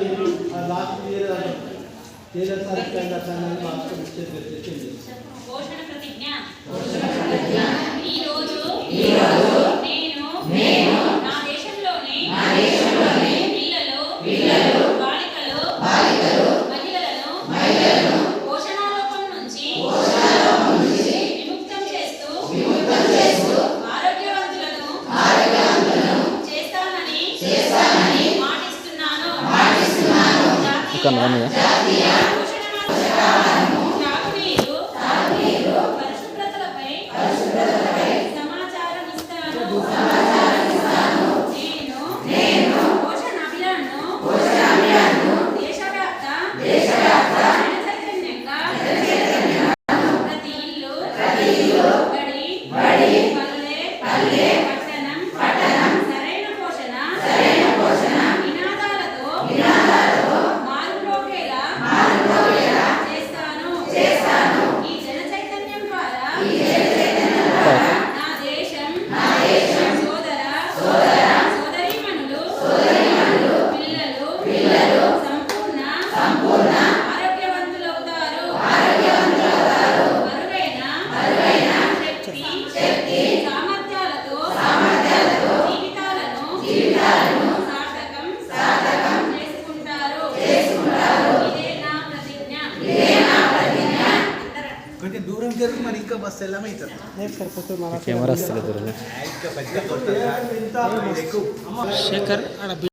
last year 13 तारीख के अंदर आपको निश्चित करते हैं घोषण प्रतिज्ञा ఈ రోజు నేను నా దేశంలోని పిల్లలు బాలికలు మహిళలను పోషణాలోపం నుంచి విముక్తం చేస్తూ ఆరోగ్యవంతులను చేస్తానని మాటిస్తున్నాను జాతీయ తాగునీరు పరిశుభ్రతలపై సమాచారం ఇస్తాను నేను పోషణ అభియాన్ను దేశవ్యాప్త జనచైతన్యంగా ప్రతి ఇల్లు బడి పల్లె పట్టణం సరైన పోషణ నినాదాలతో మారుమ్రోగేలా చేస్తాను ఈ జనచైతన్యం ద్వారా నా దేశం సోదరీమణులు పిల్లలు సంపూర్ణ ఆరోగ్యవంతులవుతారు అరుదైన శక్తి సామర్థ్యాలతో జీవితాలను సార్థకం చేసుకుంటారు ఇదే నా ప్రతిజ్ఞ కొంచెం దూరం జరిగి మరి ఇంకా బస్సు వెళ్ళమైతుంది కెమెరా వస్తలేదు శేఖర్